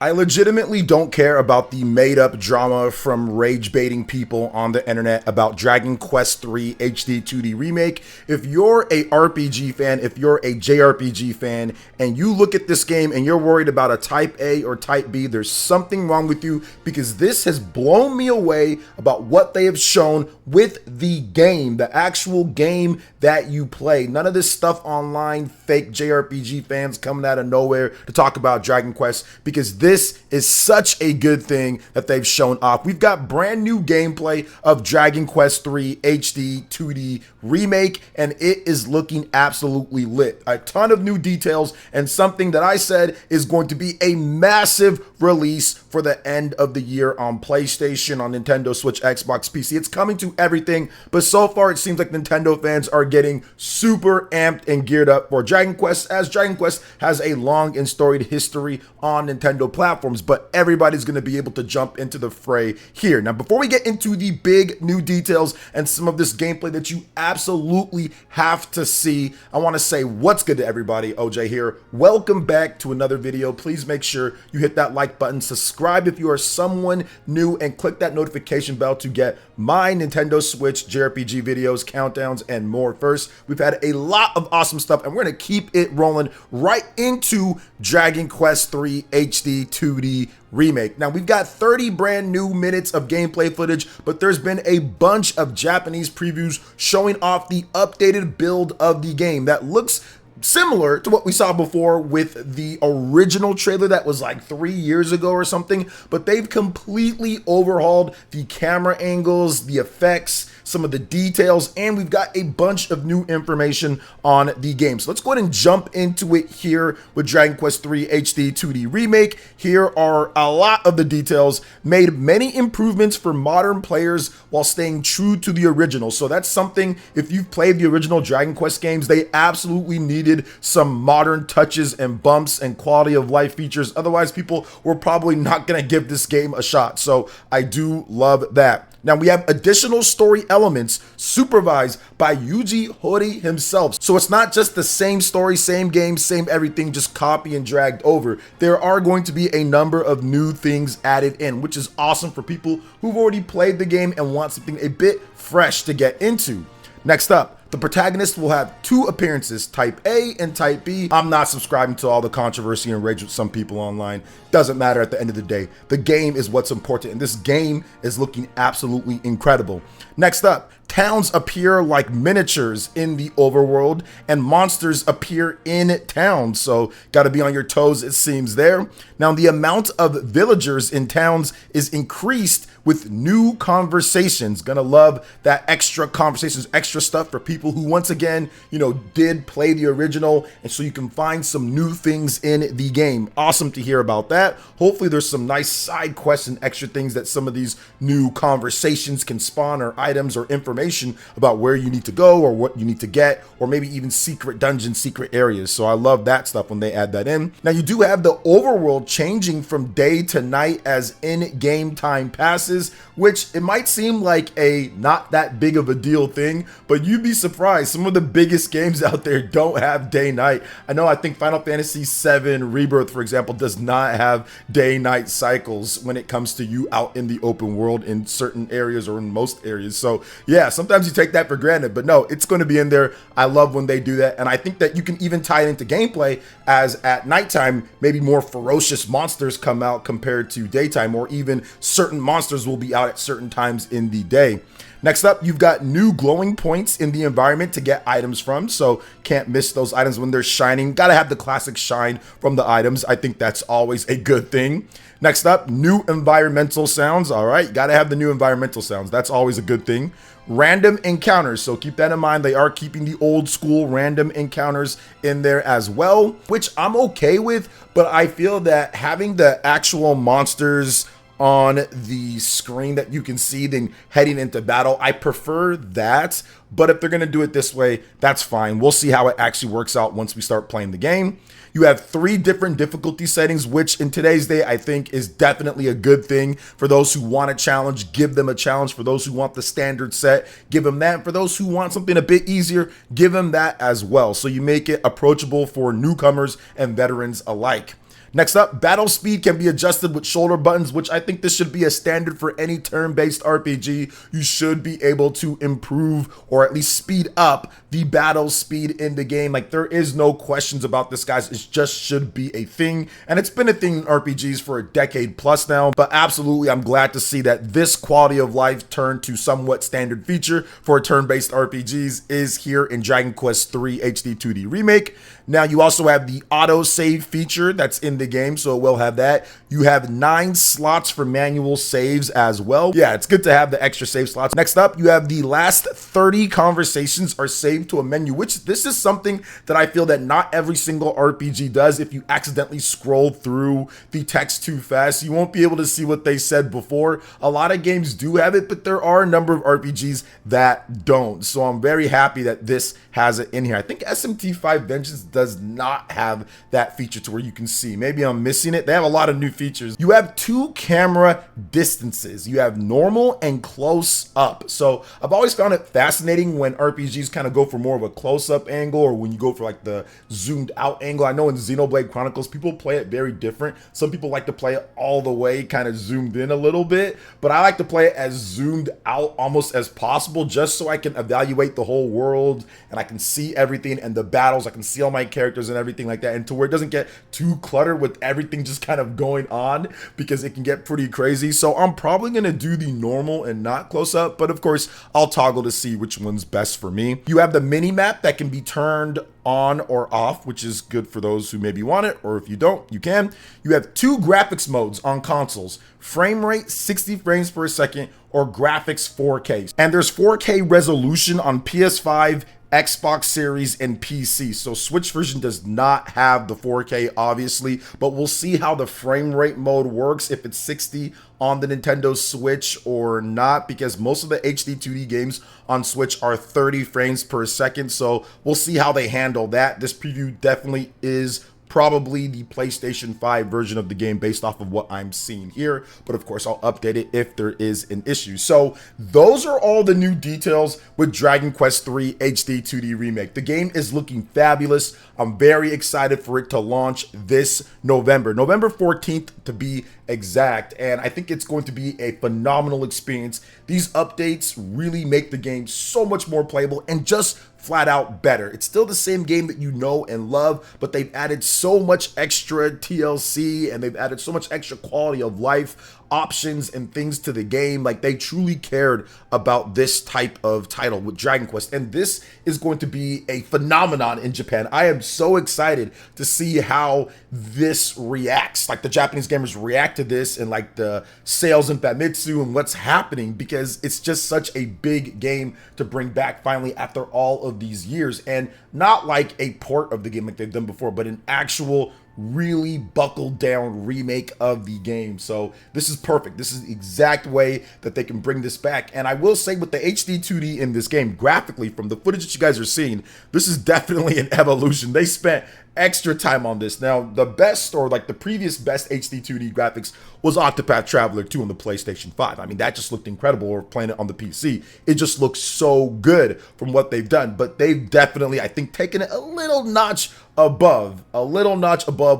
I legitimately don't care about the made-up drama from rage-baiting people on the internet about Dragon Quest III HD 2D Remake. If you're a RPG fan, if you're a JRPG fan, and you look at this game and you're worried about a Type A or Type B, there's something wrong with you, because this has blown me away about what they have shown with the game, the actual game that you play. None of this stuff online, fake JRPG fans coming out of nowhere to talk about Dragon Quest, because this is such a good thing that they've shown off. We've got brand new gameplay of Dragon Quest III HD 2D Remake, and it is looking absolutely lit. A ton of new details, and something that I said is going to be a massive release for the end of the year on PlayStation, on Nintendo Switch, Xbox, PC. It's coming to everything, but so far it seems like Nintendo fans are getting super amped and geared up for Dragon Quest, as Dragon Quest has a long and storied history on Nintendo platforms, but everybody's going to be able to jump into the fray here. Now, before we get into the big new details and some of this gameplay that you absolutely have to see, I want to say what's good to everybody. OJ here. Welcome back to another video. Please make sure you hit that like button, subscribe if you are someone new, and click that notification bell to get my Nintendo Switch JRPG videos, countdowns, and more. First, we've had a lot of awesome stuff, and we're going to keep it rolling right into Dragon Quest III HD 2D Remake. Now, we've got 30 brand new minutes of gameplay footage, but there's been a bunch of Japanese previews showing off the updated build of the game that looks similar to what we saw before with the original trailer that was like 3 years ago or something, but they've completely overhauled the camera angles, the effects, some of the details, and we've got a bunch of new information on the game. So let's go ahead and jump into it here with Dragon Quest III HD 2D Remake. Here are a lot of the details. Made many improvements for modern players while staying true to the original. So that's something, if you've played the original Dragon Quest games, they absolutely needed some modern touches and bumps and quality of life features. Otherwise, people were probably not going to give this game a shot. So I do love that. Now, we have additional story elements supervised by Yuji Horii himself. So it's not just the same story, same game, same everything, just copy and dragged over. There are going to be a number of new things added in, which is awesome for people who've already played the game and want something a bit fresh to get into. Next up, the protagonist will have two appearances, Type A and Type B. I'm not subscribing to all the controversy and rage with some people online. Doesn't matter at the end of the day. The game is what's important, and this game is looking absolutely incredible. Next up, towns appear like miniatures in the overworld, and monsters appear in towns, so gotta be on your toes, it seems there. Now, the amount of villagers in towns is increased with new conversations. Gonna love that extra conversations, extra stuff for people who, once again, did play the original, and so you can find some new things in the game. Awesome to hear about that. Hopefully there's some nice side quests and extra things that some of these new conversations can spawn, or items or information about where you need to go or what you need to get, or maybe even secret dungeons, secret areas. So I love that stuff when they add that in. Now, you do have the overworld changing from day to night as in-game time passes, which it might seem like a not that big of a deal thing, but you'd be surprised. Some of the biggest games out there don't have day-night. I think Final Fantasy VII Rebirth, for example, does not have day-night cycles when it comes to you out in the open world in certain areas or in most areas. So yeah, sometimes you take that for granted, but no, it's going to be in there. I love when they do that, and I think that you can even tie it into gameplay, as at nighttime, maybe more ferocious monsters come out compared to daytime, or even certain monsters will be out at certain times in the day. Next up, you've got new glowing points in the environment to get items from, so can't miss those items when they're shining. Gotta have the classic shine from the items. I think that's always a good thing. Next up, new environmental sounds. All right, gotta have the new environmental sounds. That's always a good thing. Random encounters, so keep that in mind. They are keeping the old school random encounters in there as well, which I'm okay with, but I feel that having the actual monsters on the screen that you can see then heading into battle, I prefer that. But if they're going to do it this way, that's fine. We'll see how it actually works out once we start playing the game. You have 3 different difficulty settings, which in today's day, I think is definitely a good thing. For those who want a challenge, give them a challenge. For those who want the standard set, give them that. For those who want something a bit easier, give them that as well. So you make it approachable for newcomers and veterans alike. Next up, battle speed can be adjusted with shoulder buttons, which I think this should be a standard for any turn-based RPG. You should be able to improve or at least speed up the battle speed in the game. Like, there is no questions about this, guys. It just should be a thing, and it's been a thing in RPGs for a decade plus now. But absolutely, I'm glad to see that this quality of life turned to somewhat standard feature for turn-based RPGs is here in Dragon Quest III HD 2D Remake. Now, you also have the auto-save feature that's in the game, so it will have that. You have 9 slots for manual saves as well. Yeah, it's good to have the extra save slots. Next up, you have the last 30 conversations are saved to a menu, which this is something that I feel that not every single RPG does. If you accidentally scroll through the text too fast, you won't be able to see what they said before. A lot of games do have it, but there are a number of RPGs that don't. So I'm very happy that this has it in here. I think SMT5 Vengeance does not have that feature to where you can see. Maybe I'm missing it. They have a lot of new features. You have 2 camera distances. You have normal and close up. So I've always found it fascinating when RPGs kind of go for more of a close-up angle, or when you go for like the zoomed out angle. I know in Xenoblade Chronicles, people play it very different. Some people like to play it all the way, kind of zoomed in a little bit, but I like to play it as zoomed out almost as possible, just so I can evaluate the whole world and I can see everything and the battles. I can see all my characters and everything like that, and to where it doesn't get too cluttered with everything just kind of going on, because it can get pretty crazy. So I'm probably going to do the normal and not close up, but of course I'll toggle to see which one's best for me. You have the mini map that can be turned on or off, which is good for those who maybe want it, or if you don't, you can. You have 2 graphics modes on consoles: frame rate 60 frames per second or graphics 4K. And there's 4K resolution on PS5, Xbox Series, and PC. So Switch version does not have the 4K, obviously, but we'll see how the frame rate mode works, if it's 60 on the Nintendo Switch or not, because most of the HD 2D games on Switch are 30 frames per second. So we'll see how they handle that. This preview definitely is probably the PlayStation 5 version of the game based off of what I'm seeing here, but of course I'll update it if there is an issue. So those are all the new details with Dragon Quest III HD 2D Remake. The game is looking fabulous. I'm very excited for it to launch this November 14th to be exact, and I think it's going to be a phenomenal experience. These updates really make the game so much more playable and just flat out better. It's still the same game that you know and love, but they've added so much extra TLC and they've added so much extra quality of life options and things to the game. Like, they truly cared about this type of title with Dragon Quest, and this is going to be a phenomenon in Japan. I am so excited to see how this reacts, like the Japanese gamers react to this, and like the sales in Famitsu and what's happening, because it's just such a big game to bring back finally after all of these years, and not like a port of the game like they've done before, but an actual really buckled down remake of the game. So this is perfect. This is the exact way that they can bring this back. And I will say, with the HD 2D in this game, graphically, from the footage that you guys are seeing, this is definitely an evolution. They spent extra time on this. Now, the best, or like the previous best HD 2D graphics was Octopath Traveler 2 on the PlayStation 5. I mean, that just looked incredible, or playing it on the PC. It just looks so good from what they've done, but they've definitely, I think, taken it a little notch above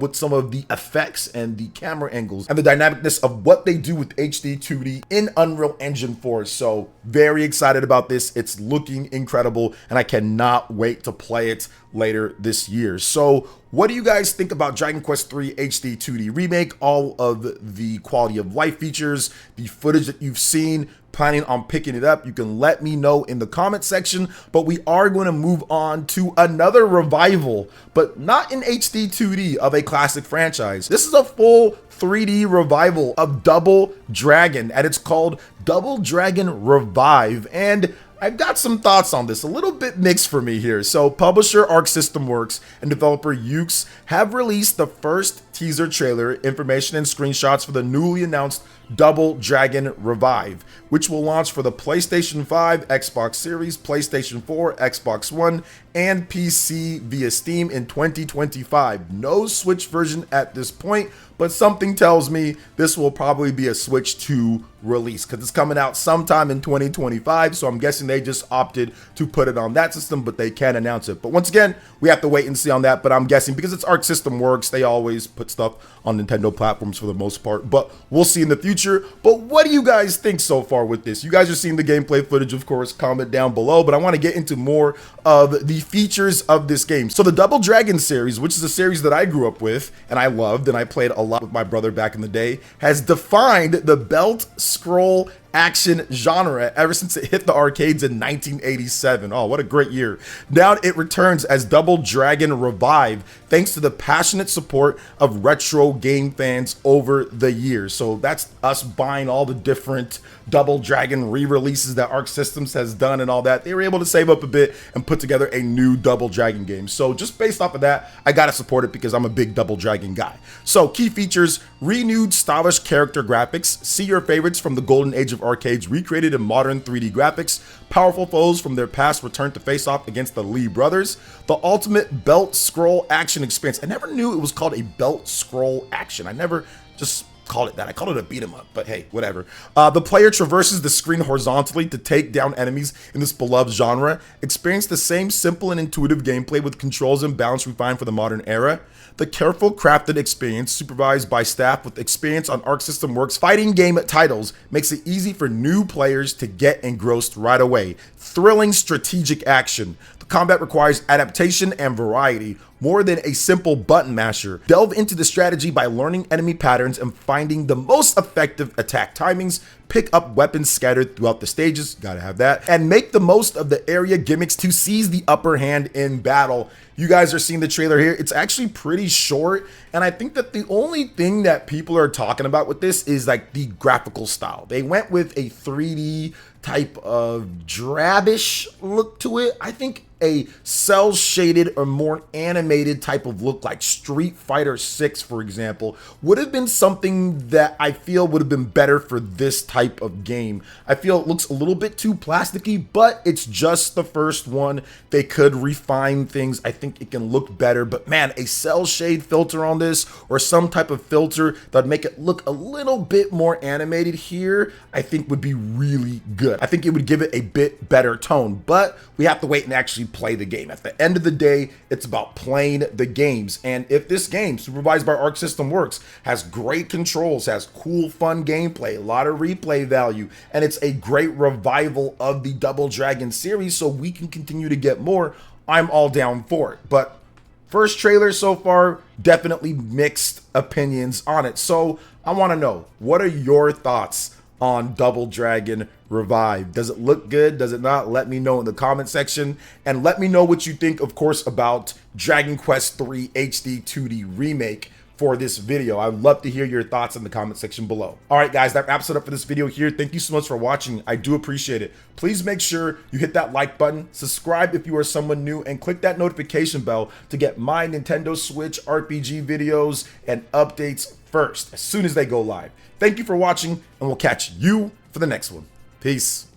with some of the effects and the camera angles and the dynamicness of what they do with HD 2D in Unreal Engine 4. So very excited about this. It's looking incredible, and I cannot wait to play it later this year. So what do you guys think about Dragon Quest III HD 2D Remake? All of the quality of life features, the footage that you've seen, planning on picking it up, you can let me know in the comment section. But we are going to move on to another revival, but not in HD 2D, of a classic franchise. This is a full 3D revival of Double Dragon, and it's called Double Dragon Revive. And I've got some thoughts on this, a little bit mixed for me here. So publisher Arc System Works and developer Yuke's have released the first teaser trailer, information and screenshots for the newly announced Double Dragon Revive, which will launch for the PlayStation 5, Xbox Series, PlayStation 4, Xbox One, and PC via Steam in 2025. No Switch version at this point, but something tells me this will probably be a Switch 2 release, because it's coming out sometime in 2025, so I'm guessing they just opted to put it on that system, but they can announce it. But once again, we have to wait and see on that, but I'm guessing because it's Arc System Works, they always put put stuff on Nintendo platforms for the most part, but we'll see in the future. But what do you guys think so far with this? You guys are seeing the gameplay footage, of course, comment down below, but I want to get into more of the features of this game. So the Double Dragon series, which is a series that I grew up with and I loved and I played a lot with my brother back in the day, has defined the belt scroll action genre ever since it hit the arcades in 1987. Oh, what a great year. Now it returns as Double Dragon Revive, thanks to the passionate support of retro game fans over the years. So that's us buying all the different Double Dragon re-releases that Arc Systems has done and all that. They were able to save up a bit and put together a new Double Dragon game. So just based off of that, I gotta support it because I'm a big Double Dragon guy. So key features: renewed stylish character graphics, see your favorites from the golden age of arcades recreated in modern 3D graphics, powerful foes from their past return to face off against the Lee brothers, the ultimate belt scroll action experience. I never knew it was called a belt scroll action. I never just called it that. I called it a beat 'em up, but hey, whatever. The player traverses the screen horizontally to take down enemies in this beloved genre. Experience the same simple and intuitive gameplay with controls and balance refined for the modern era. The careful crafted experience, supervised by staff with experience on Arc System Works fighting game titles, makes it easy for new players to get engrossed right away. Thrilling strategic action. The combat requires adaptation and variety, more than a simple button masher. Delve into the strategy by learning enemy patterns and finding the most effective attack timings. Pick up weapons scattered throughout the stages, gotta have that, and make the most of the area gimmicks to seize the upper hand in battle. You guys are seeing the trailer here. It's actually pretty short, and I think that the only thing that people are talking about with this is like the graphical style. They went with a 3D type of drabish look to it. I think a cell shaded or more animated type of look like Street Fighter 6, for example, would have been something that I feel would have been better for this type of game. I feel it looks a little bit too plasticky, but it's just the first one. They could refine things. I think it can look better, but man, a cell shade filter on this or some type of filter that would make it look a little bit more animated here, I think would be really good. I think it would give it a bit better tone, but we have to wait and actually play the game. At the end of the day, it's about playing the games. And if this game, supervised by Arc System Works, has great controls, has cool, fun gameplay, a lot of replay value, and it's a great revival of the Double Dragon series so we can continue to get more, I'm all down for it. But first trailer so far, definitely mixed opinions on it. So I want to know, what are your thoughts on Double Dragon Revive? Does it look good? Does it not? Let me know in the comment section, and let me know what you think, of course, about Dragon Quest III HD 2D Remake for this video. I'd love to hear your thoughts in the comment section below. All right, guys, that wraps it up for this video here. Thank you so much for watching. I do appreciate it. Please make sure you hit that like button, subscribe if you are someone new, and click that notification bell to get my Nintendo Switch RPG videos and updates first, as soon as they go live. Thank you for watching, and we'll catch you for the next one. Peace.